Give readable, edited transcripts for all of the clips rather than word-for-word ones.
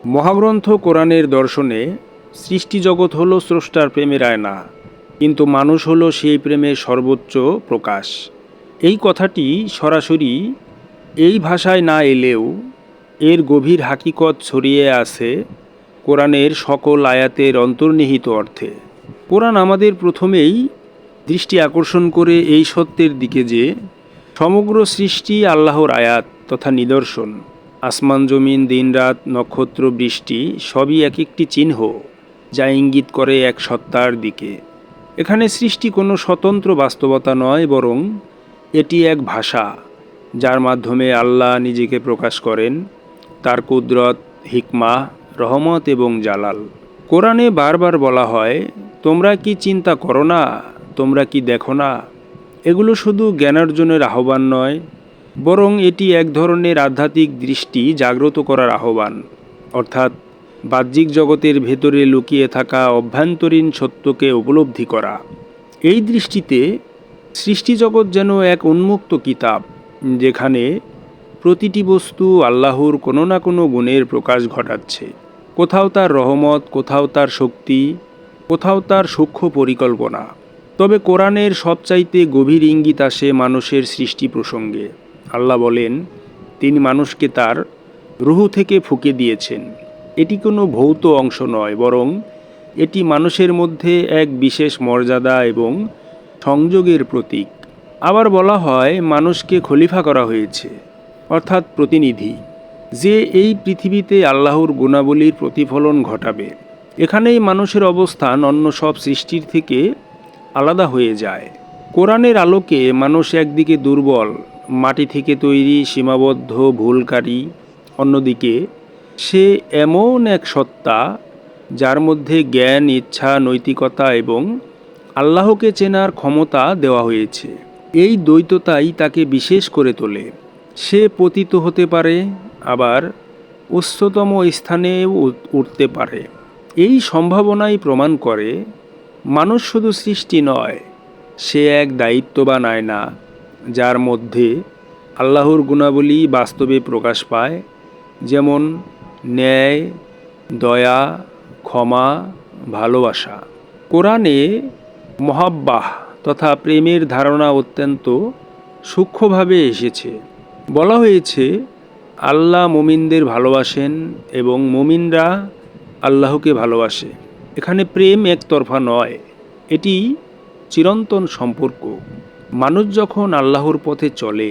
মহাগ্রন্থ কোরআনের দর্শনে সৃষ্টিজগৎ হলো স্রষ্টার প্রেমের আয়না, কিন্তু মানুষ হলো সেই প্রেমের সর্বোচ্চ প্রকাশ। এই কথাটি সরাসরি এই ভাষায় না এলেও এর গভীর হাকিকত ছড়িয়ে আছে কোরআনের সকল আয়াতের অন্তর্নিহিত অর্থে। কোরআন আমাদের প্রথমেই দৃষ্টি আকর্ষণ করে এই সত্যের দিকে যে সমগ্র সৃষ্টি আল্লাহর আয়াত তথা নিদর্শন। আসমান জমিন দিনরাত নক্ষত্র বৃষ্টি সবই এক একটি চিহ্ন, যা ইঙ্গিত করে এক সত্তার দিকে। এখানে সৃষ্টি কোনো স্বতন্ত্র বাস্তবতা নয়, বরং এটি এক ভাষা যার মাধ্যমে আল্লাহ নিজেকে প্রকাশ করেন, তার কুদরত, হিকমাহ, রহমত এবং জালাল। কোরআনে বারবার বলা হয়, তোমরা কি চিন্তা করো না, তোমরা কি দেখো না। এগুলো শুধু জ্ঞানার্জনের আহ্বান নয়, বরং এটি এক ধরনের আধ্যাত্মিক দৃষ্টি জাগ্রত করার আহ্বান, অর্থাৎ বাহ্যিক জগতের ভেতরে লুকিয়ে থাকা অভ্যন্তরীণ সত্যকে উপলব্ধি করা। এই দৃষ্টিতে সৃষ্টিজগৎ যেন এক উন্মুক্ত কিতাব, যেখানে প্রতিটি বস্তু আল্লাহর কোনো না কোনো গুণের প্রকাশ ঘটাচ্ছে। কোথাও তার রহমত, কোথাও তার শক্তি, কোথাও তার সূক্ষ্ম পরিকল্পনা। তবে কোরআনের সবচাইতে গভীর ইঙ্গিত আসে মানুষের সৃষ্টি প্রসঙ্গে। আল্লাহ বলেন, তিনি মানুষকে তার রুহ থেকে ফুঁকে দিয়েছেন। এটি কোনো ভৌত অংশ নয়, বরং এটি মানুষের মধ্যে এক বিশেষ মর্যাদা এবং সংযোগের প্রতীক। আবার বলা হয়, মানুষকে খলিফা করা হয়েছে, অর্থাৎ প্রতিনিধি, যে এই পৃথিবীতে আল্লাহর গুণাবলীর প্রতিফলন ঘটাবে। এখানেই মানুষের অবস্থান অন্য সব সৃষ্টির থেকে আলাদা হয়ে যায়। কোরআনের আলোকে মানুষ একদিকে দুর্বল, মাটি থেকে তৈরি, সীমাবদ্ধ, ভুলকারী। অন্যদিকে সে এমন এক সত্তা যার মধ্যে জ্ঞান, ইচ্ছা, নৈতিকতা এবং আল্লাহকে চেনার ক্ষমতা দেওয়া হয়েছে। এই দ্বৈততাই তাকে বিশেষ করে তোলে। সে পতিত হতে পারে, আবার উচ্চতম স্থানেও উঠতে পারে। এই সম্ভাবনাই প্রমাণ করে মানুষ শুধু সৃষ্টি নয়, সে এক দায়িত্ববান আয়না, যার মধ্যে আল্লাহর গুণাবলী বাস্তবে প্রকাশ পায়, যেমন ন্যায়, দয়া, ক্ষমা, ভালোবাসা। কোরআনে মহাব্বাহ তথা প্রেমের ধারণা অত্যন্ত সূক্ষ্মভাবে এসেছে। বলা হয়েছে, আল্লাহ মুমিনদের ভালোবাসেন এবং মুমিনরা আল্লাহকে ভালোবাসে। এখানে প্রেম একতরফা নয়, এটি চিরন্তন সম্পর্ক। মানুষ যখন আল্লাহর পথে চলে,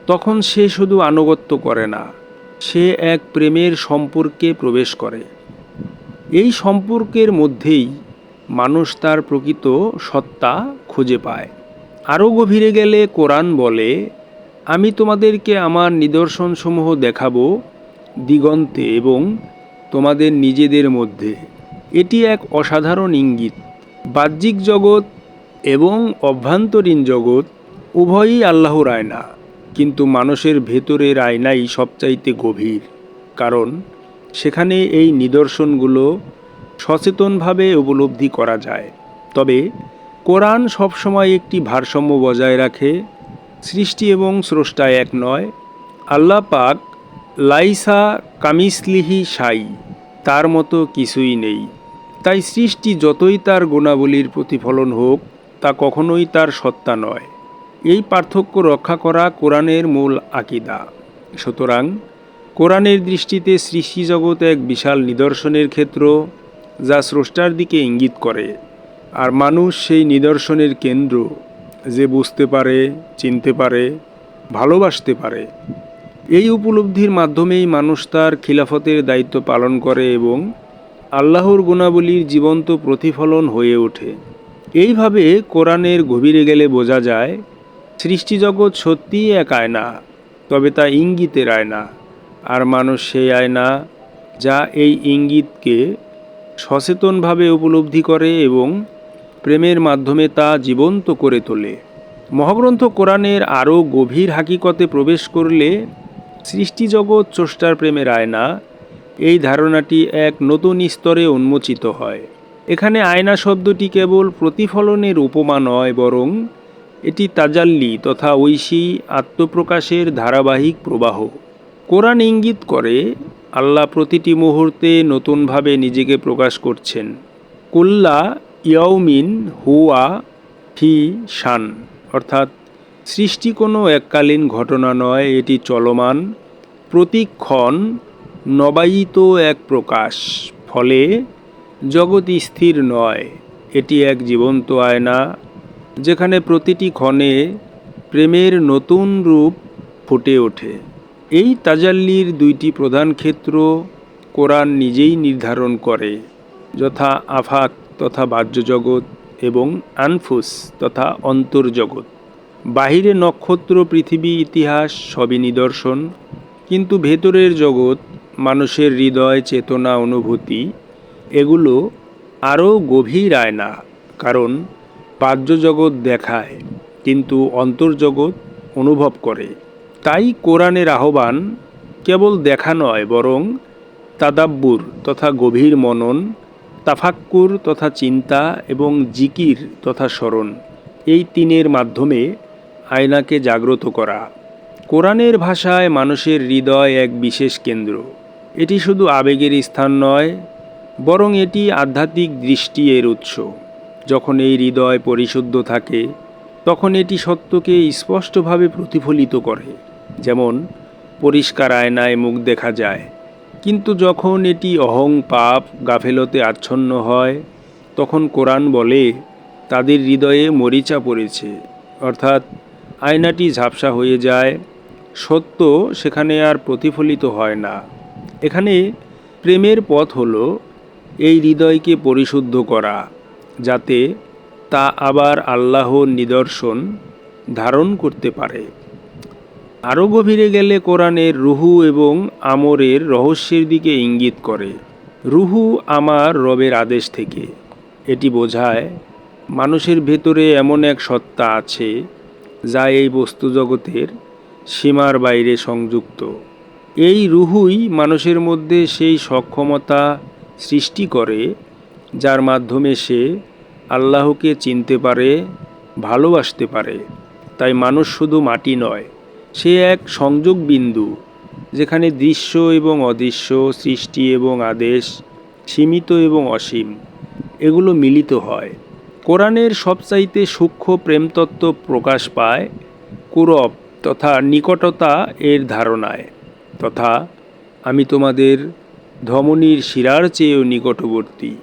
তখন সে শুধু আনুগত্য করে না, সে এক প্রেমের সম্পর্কে প্রবেশ করে। এই সম্পর্কের মধ্যেই মানুষ তার প্রকৃত সত্তা খুঁজে পায়। আরও গভীরে গেলে কোরআন বলে, আমি তোমাদেরকে আমার নিদর্শনসমূহ দেখাবো দিগন্তে এবং তোমাদের নিজেদের মধ্যে। এটি এক অসাধারণ ইঙ্গিত। বাহ্যিক জগৎ এবং অভ্যন্তরীণ জগৎ উভয়ই আল্লাহর আয়না, কিন্তু মানুষের ভেতরের আয়নাই সবচাইতে গভীর, কারণ সেখানে এই নিদর্শনগুলো সচেতনভাবে উপলব্ধি করা যায়। তবে কোরআন সবসময় একটি ভারসাম্য বজায় রাখে। সৃষ্টি এবং স্রষ্টা এক নয়। আল্লাহ পাক লাইসা কামিসলিহি শাই, তার মতো কিছুই নেই। তাই সৃষ্টি যতই তার গুণাবলীর প্রতিফলন হোক, তা কখনোই তার সত্তা নয়। এই পার্থক্য রক্ষা করা কোরআনের মূল আকিদা। সুতরাং কোরআনের দৃষ্টিতে সৃষ্টিজগৎ এক বিশাল নিদর্শনের ক্ষেত্র, যা স্রষ্টার দিকে ইঙ্গিত করে, আর মানুষ সেই নিদর্শনের কেন্দ্র, যে বুঝতে পারে, চিনতে পারে, ভালোবাসতে পারে। এই উপলব্ধির মাধ্যমেই মানুষ তার খিলাফতের দায়িত্ব পালন করে এবং আল্লাহর গুণাবলীর জীবন্ত প্রতিফলন হয়ে ওঠে। এইভাবে কোরআনের গভীরে গেলে বোঝা যায়, সৃষ্টিজগৎ সত্যিই এক আয়না, তবে তা ইঙ্গিতের আয়না, আর মানুষ সেই আয়না যা এই ইঙ্গিতকে সচেতনভাবে উপলব্ধি করে এবং প্রেমের মাধ্যমে তা জীবন্ত করে তোলে। মহাগ্রন্থ কোরআনের আরও গভীর হাকিকতে প্রবেশ করলে সৃষ্টিজগৎ স্রষ্টার প্রেমের আয়না, এই ধারণাটি এক নতুন স্তরে উন্মোচিত হয়। এখানে আয়না শব্দটি কেবল প্রতিফলনের উপমা নয়, বরং এটি তাজাল্লি তথা ঐশী আত্মপ্রকাশের ধারাবাহিক প্রবাহ। কোরআন ইঙ্গিত করে, আল্লাহ প্রতিটি মুহূর্তে নতুনভাবে নিজেকে প্রকাশ করছেন। কুল্লা ইয়াউমিন হুয়া ফি শান, অর্থাৎ সৃষ্টি কোনো এককালীন ঘটনা নয়, এটি চলমান, প্রতিক্ষণ নবায়িত এক প্রকাশ। ফলে জগৎ স্থির নয়, এটি এক জীবন্ত আয়না, যেখানে প্রতিটি ক্ষণে প্রেমের নতুন রূপ ফুটে ওঠে। এই তাজাল্লির দুইটি প্রধান ক্ষেত্র কোরআন নিজেই নির্ধারণ করে, যথা আফাক তথা বাহ্য জগৎ এবং আনফুস তথা অন্তর্জগৎ। বাহিরে নক্ষত্র, পৃথিবী, ইতিহাস সবই নিদর্শন, কিন্তু ভেতরের জগৎ, মানুষের হৃদয়, চেতনা, অনুভূতি, এগুলো আরও গভীর আয়না। কারণ বাহ্য জগৎ দেখায়, কিন্তু অন্তর্জগৎ অনুভব করে। তাই কোরআনের আহ্বান কেবল দেখা নয়, বরং তাদাব্বুর তথা গভীর মনন, তাফাক্কুর তথা চিন্তা এবং জিকির তথা স্মরণ, এই তিনের মাধ্যমে আয়নাকে জাগ্রত করা। কোরআনের ভাষায় মানুষের হৃদয় এক বিশেষ কেন্দ্র। এটি শুধু আবেগের স্থান নয়, বরং এটি আধ্যাত্মিক দৃষ্টি এর উৎস। যখন এই হৃদয় পরিশুদ্ধ থাকে, তখন এটি সত্যকে স্পষ্টভাবে প্রতিফলিত করে, যেমন পরিষ্কার আয়নায় মুখ দেখা যায়। কিন্তু যখন এটি অহং, পাপ, গাফেলতে আচ্ছন্ন হয়, তখন কোরআন বলে তাদের হৃদয়ে মরিচা পড়েছে, অর্থাৎ আয়নাটি ঝাপসা হয়ে যায়, সত্য সেখানে আর প্রতিফলিত হয় না। এখানে প্রেমের পথ হলো এই হৃদয়কে পরিশুদ্ধ করা, যাতে তা আবার আল্লাহর নিদর্শন ধারণ করতে পারে। আরও গভীরে গেলে কোরআনের রুহু এবং আমরের রহস্যের দিকে ইঙ্গিত করে। রুহু আমার রবের আদেশ থেকে, এটি বোঝায় মানুষের ভেতরে এমন এক সত্তা আছে যা এই বস্তুজগতের সীমার বাইরে সংযুক্ত। এই রুহুই মানুষের মধ্যে সেই সক্ষমতা সৃষ্টি করে যার মাধ্যমে সে আল্লাহকে চিনতে পারে, ভালোবাসতে পারে। তাই মানুষ শুধু মাটি নয়, সে এক সংযোগ বিন্দু, যেখানে দৃশ্য এবং অদৃশ্য, সৃষ্টি এবং আদেশ, সীমিত এবং অসীম, এগুলো মিলিত হয়। কোরআনের সবচাইতে সূক্ষ্ম প্রেমতত্ত্ব প্রকাশ পায় কুরব তথা নিকটতা এর ধারণায়, তথা আমি তোমাদের ধমনীর শিরার চেয়েও নিকটবর্তী।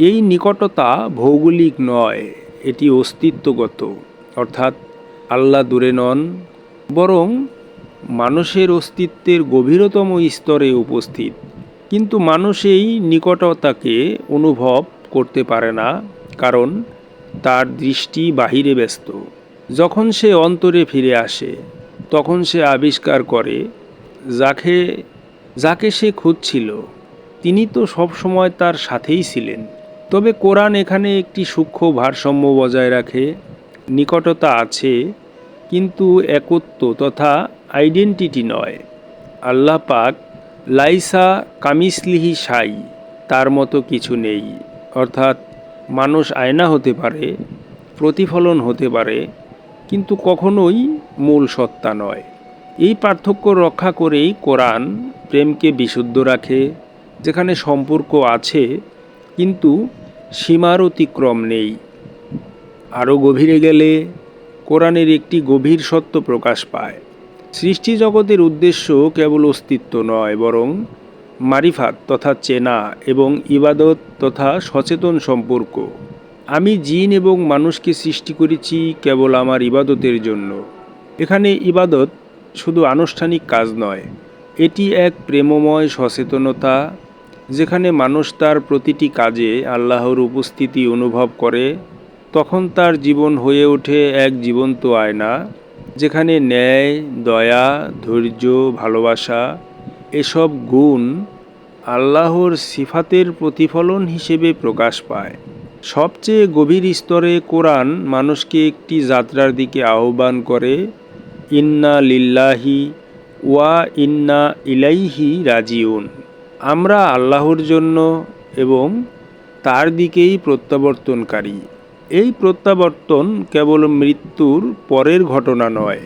এই নিকটতা ভৌগোলিক নয়, এটি অস্তিত্বগত, অর্থাৎ আল্লাহ দূরে নন, বরং মানুষের অস্তিত্বের গভীরতম স্তরে উপস্থিত। কিন্তু মানুষ এই নিকটতাকে অনুভব করতে পারে না, কারণ তার দৃষ্টি বাহিরে ব্যস্ত। যখন সে অন্তরে ফিরে আসে, তখন সে আবিষ্কার করে যাকে সে খুঁজছিল তিনি তো সবসময় তার সাথেই ছিলেন। তবে কোরআন এখানে একটি সূক্ষ্ম ভারসাম্য বজায় রাখে। নিকটতা আছে, কিন্তু একত্ব তথা আইডেন্টিটি নয়। আল্লাহ পাক লাইসা কামিসলিহি শাই, তার মতো কিছু নেই, অর্থাৎ মানুষ আয়না হতে পারে, প্রতিফলন হতে পারে, কিন্তু কখনোই মূল সত্তা নয়। এই পার্থক্য রক্ষা করেই কোরআন প্রেমকে বিশুদ্ধ রাখে, যেখানে সম্পর্ক আছে কিন্তু সীমার অতিক্রম নেই। আরও গভীরে গেলে কোরআনের একটি গভীর সত্য প্রকাশ পায়। সৃষ্টি জগতের উদ্দেশ্য কেবল অস্তিত্ব নয়, বরং মারিফাত তথা চেনা এবং ইবাদত তথা সচেতন সম্পর্ক। আমি জিন এবং মানুষকে সৃষ্টি করেছি কেবল আমার ইবাদতের জন্য। এখানে ইবাদত শুধু আনুষ্ঠানিক কাজ নয়, এটি এক প্রেমময় সচেতনতা, যেখানে মানুষ তার প্রতিটি কাজে আল্লাহর উপস্থিতি অনুভব করে। তখন তার জীবন হয়ে ওঠে এক জীবন্ত আয়না, যেখানে ন্যায়, দয়া, ধৈর্য, ভালোবাসা এসব গুণ আল্লাহর সিফাতের প্রতিফলন হিসেবে প্রকাশ পায়। সবচেয়ে গভীর স্তরে কোরআন মানুষকে একটি যাত্রার দিকে আহ্বান করে। ইন্না লিল্লাহি ওয়া ইন্না ইলাইহি রাজিউন, আমরা আল্লাহর জন্য এবং তার দিকেই প্রত্যাবর্তনকারী। এই প্রত্যাবর্তন কেবল মৃত্যুর পরের ঘটনা নয়,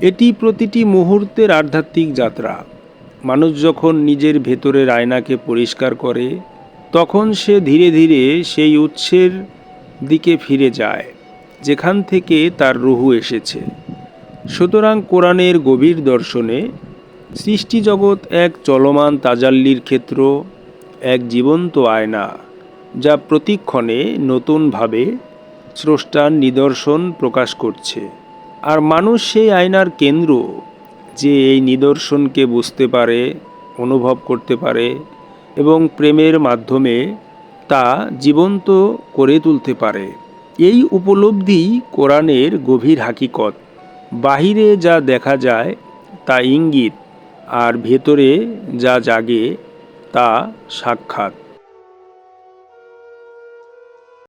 এটি প্রতিটি মুহূর্তের আধ্যাত্মিক যাত্রা। মানুষ যখন নিজের ভেতরের আয়নাকে পরিষ্কার করে তখন সে ধীরে ধীরে সেই উৎসের দিকে ফিরে যায় যেখান থেকে তার রুহু এসেছে। সুতরাং কোরআনের গভীর দর্শনে সৃষ্টিজগৎ এক চলমান তাজাল্লির ক্ষেত্র, এক জীবন্ত আয়না যা প্রতিক্ষণে নতুনভাবে স্রষ্টার নিদর্শন প্রকাশ করছে। আর মানুষ সেই আয়নার কেন্দ্র, যে এই নিদর্শনকে বুঝতে পারে, অনুভব করতে পারে এবং প্রেমের মাধ্যমে তা জীবন্ত করে তুলতে পারে। এই উপলব্ধি কোরআনের গভীর হাকিকত। বাহিরে যা দেখা যায় তা ইঙ্গিত, আর ভেতরে যা জাগে তা সাক্ষাৎ।